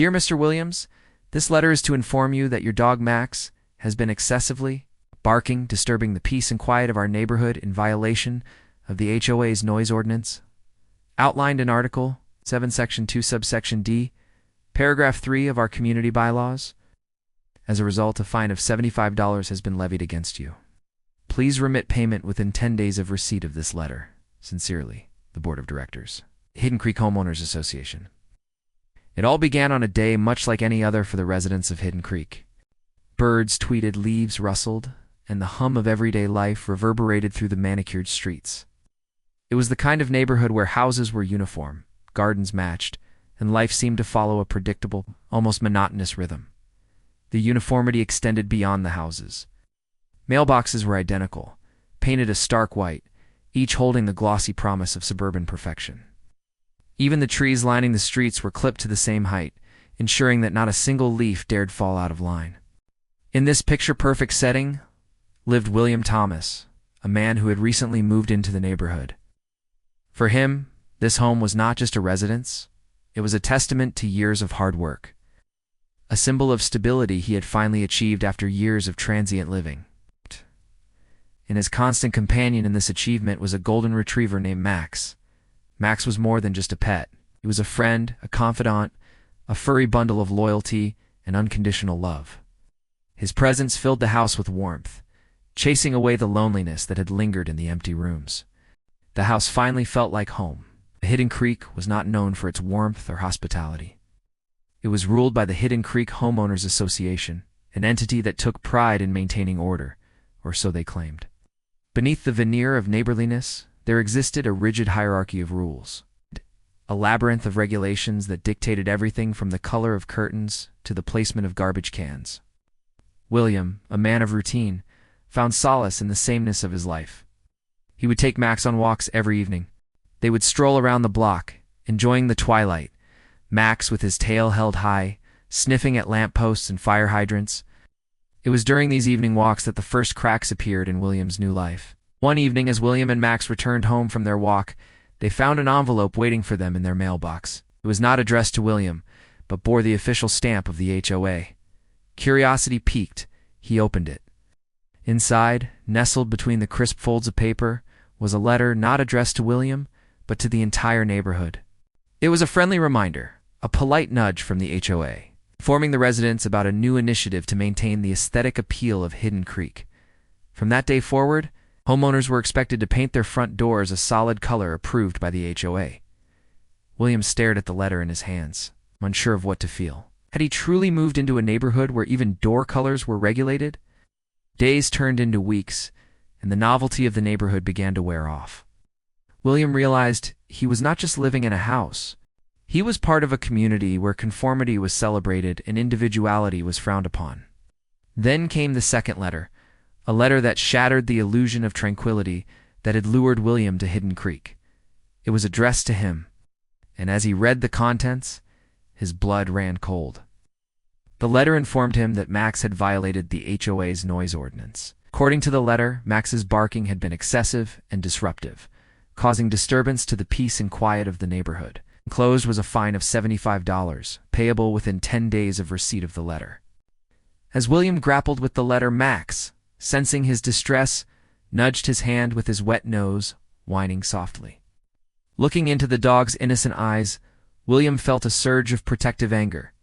Dear Mr. Williams, this letter is to inform you that your dog Max has been excessively barking, disturbing the peace and quiet of our neighborhood in violation of the HOA's noise ordinance, outlined in Article 7, Section 2, Subsection D, Paragraph 3 of our community bylaws. As a result, a fine of $75 has been levied against you. Please remit payment within 10 days of receipt of this letter. Sincerely, the Board of Directors, Hidden Creek Homeowners Association. It all began on a day much like any other for the residents of Hidden Creek. Birds tweeted, leaves rustled, and the hum of everyday life reverberated through the manicured streets. It was the kind of neighborhood where houses were uniform, gardens matched, and life seemed to follow a predictable, almost monotonous rhythm. The uniformity extended beyond the houses. Mailboxes were identical, painted a stark white, each holding the glossy promise of suburban perfection. Even the trees lining the streets were clipped to the same height, ensuring that not a single leaf dared fall out of line. In this picture-perfect setting lived William Thomas, a man who had recently moved into the neighborhood. For him, this home was not just a residence, it was a testament to years of hard work, a symbol of stability he had finally achieved after years of transient living. And his constant companion in this achievement was a golden retriever named Max. Max was more than just a pet. He was a friend, a confidant, a furry bundle of loyalty and unconditional love. His presence filled the house with warmth, chasing away the loneliness that had lingered in the empty rooms. The house finally felt like home. Hidden Creek was not known for its warmth or hospitality. It was ruled by the Hidden Creek Homeowners Association, an entity that took pride in maintaining order, or so they claimed. Beneath the veneer of neighborliness, there existed a rigid hierarchy of rules, a labyrinth of regulations that dictated everything from the color of curtains to the placement of garbage cans. William, a man of routine, found solace in the sameness of his life. He would take Max on walks every evening. They would stroll around the block, enjoying the twilight, Max with his tail held high, sniffing at lampposts and fire hydrants. It was during these evening walks that the first cracks appeared in William's new life. One evening, as William and Max returned home from their walk, they found an envelope waiting for them in their mailbox. It was not addressed to William, but bore the official stamp of the HOA. Curiosity piqued, he opened it. Inside, nestled between the crisp folds of paper, was a letter not addressed to William, but to the entire neighborhood. It was a friendly reminder, a polite nudge from the HOA, informing the residents about a new initiative to maintain the aesthetic appeal of Hidden Creek. From that day forward, homeowners were expected to paint their front doors a solid color approved by the HOA. William stared at the letter in his hands, unsure of what to feel. Had he truly moved into a neighborhood where even door colors were regulated? Days turned into weeks, and the novelty of the neighborhood began to wear off. William realized he was not just living in a house. He was part of a community where conformity was celebrated and individuality was frowned upon. Then came the second letter, a letter that shattered the illusion of tranquility that had lured William to Hidden Creek. It was addressed to him, and as he read the contents, his blood ran cold. The letter informed him that Max had violated the HOA's noise ordinance. According to the letter, Max's barking had been excessive and disruptive, causing disturbance to the peace and quiet of the neighborhood. Enclosed was a fine of $75, payable within 10 days of receipt of the letter. As William grappled with the letter, Max, sensing his distress, nudged his hand with his wet nose, whining softly. Looking into the dog's innocent eyes, William felt a surge of protective anger.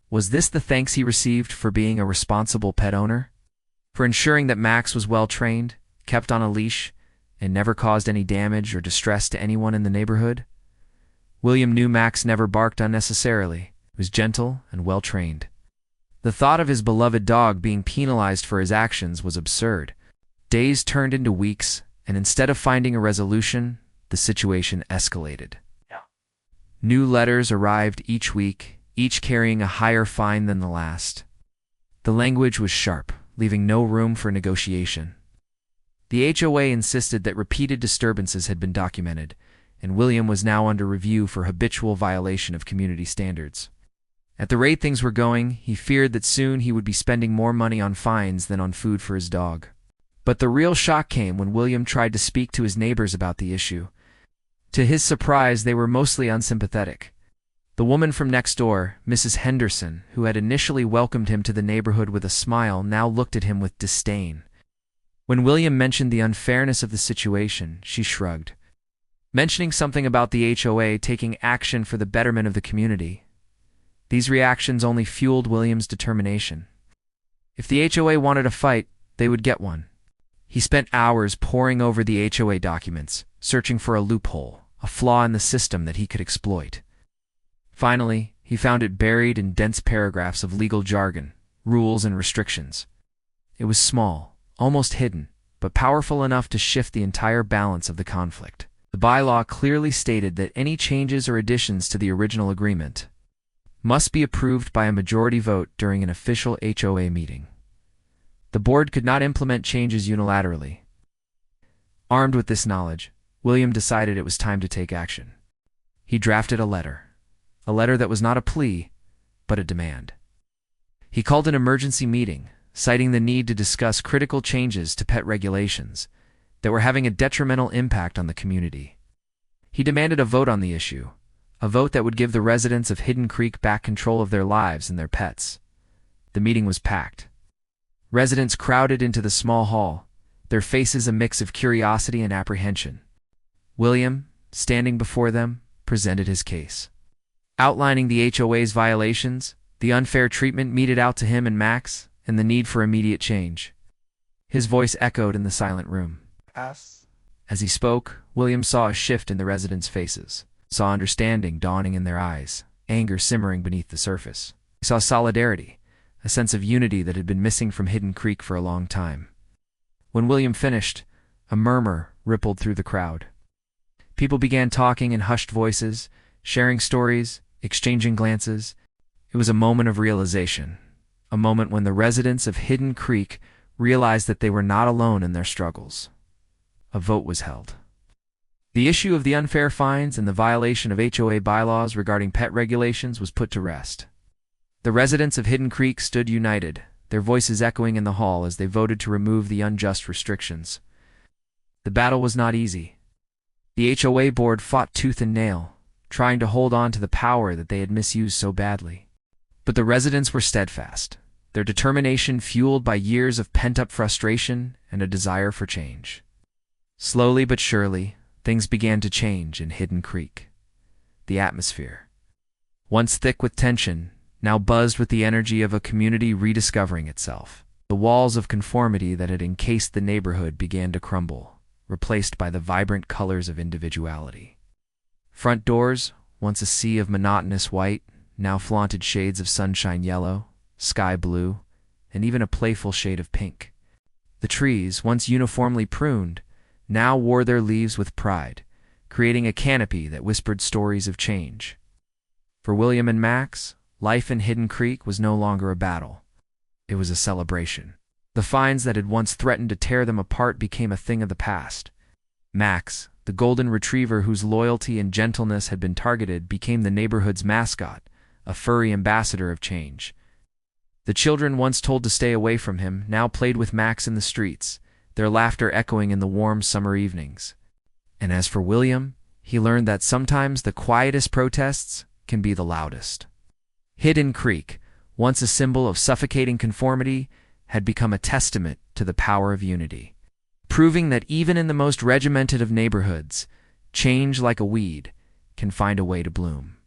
Was this the thanks he received for being a responsible pet owner? For ensuring that Max was well trained, kept on a leash, and never caused any damage or distress to anyone in the neighborhood? William knew Max never barked unnecessarily. He was gentle and well trained. The thought of his beloved dog being penalized for his actions was absurd. Days turned into weeks, and instead of finding a resolution, the situation escalated. New letters arrived each week, each carrying a higher fine than the last. The language was sharp, leaving no room for negotiation. The HOA insisted that repeated disturbances had been documented, and William was now under review for habitual violation of community standards. At the rate things were going, he feared that soon he would be spending more money on fines than on food for his dog. But the real shock came when William tried to speak to his neighbors about the issue. To his surprise, they were mostly unsympathetic. The woman from next door, Mrs. Henderson, who had initially welcomed him to the neighborhood with a smile, now looked at him with disdain. When William mentioned the unfairness of the situation, she shrugged, mentioning something about the HOA taking action for the betterment of the community. These reactions only fueled William's determination. If the HOA wanted a fight, they would get one. He spent hours poring over the HOA documents, searching for a loophole, a flaw in the system that he could exploit. Finally, he found it buried in dense paragraphs of legal jargon, rules, and restrictions. It was small, almost hidden, but powerful enough to shift the entire balance of the conflict. The bylaw clearly stated that any changes or additions to the original agreement must be approved by a majority vote during an official HOA meeting. The board could not implement changes unilaterally. Armed with this knowledge, William decided it was time to take action. He drafted a letter that was not a plea, but a demand. He called an emergency meeting, citing the need to discuss critical changes to pet regulations that were having a detrimental impact on the community. He demanded a vote on the issue, a vote that would give the residents of Hidden Creek back control of their lives and their pets. The meeting was packed. Residents crowded into the small hall, their faces a mix of curiosity and apprehension. William, standing before them, presented his case, outlining the HOA's violations, the unfair treatment meted out to him and Max, and the need for immediate change. His voice echoed in the silent room. As he spoke, William saw a shift in the residents' faces, saw understanding dawning in their eyes, anger simmering beneath the surface. He saw solidarity, a sense of unity that had been missing from Hidden Creek for a long time. When William finished, a murmur rippled through the crowd. People began talking in hushed voices, sharing stories, exchanging glances. It was a moment of realization, a moment when the residents of Hidden Creek realized that they were not alone in their struggles. A vote was held. The issue of the unfair fines and the violation of HOA bylaws regarding pet regulations was put to rest. The residents of Hidden Creek stood united, their voices echoing in the hall as they voted to remove the unjust restrictions. The battle was not easy. The HOA board fought tooth and nail, trying to hold on to the power that they had misused so badly. But the residents were steadfast, their determination fueled by years of pent-up frustration and a desire for change. Slowly but surely, things began to change in Hidden Creek. The atmosphere, once thick with tension, now buzzed with the energy of a community rediscovering itself. The walls of conformity that had encased the neighborhood began to crumble, replaced by the vibrant colors of individuality. Front doors, once a sea of monotonous white, now flaunted shades of sunshine yellow, sky blue, and even a playful shade of pink. The trees, once uniformly pruned, now wore their leaves with pride, creating a canopy that whispered stories of change. For William and Max, life in Hidden Creek was no longer a battle. It was a celebration. The fines that had once threatened to tear them apart became a thing of the past. Max, the golden retriever whose loyalty and gentleness had been targeted, became the neighborhood's mascot, a furry ambassador of change. The children once told to stay away from him now played with Max in the streets, their laughter echoing in the warm summer evenings. And as for William, he learned that sometimes the quietest protests can be the loudest. Hidden Creek, once a symbol of suffocating conformity, had become a testament to the power of unity, proving that even in the most regimented of neighborhoods, change like a weed can find a way to bloom.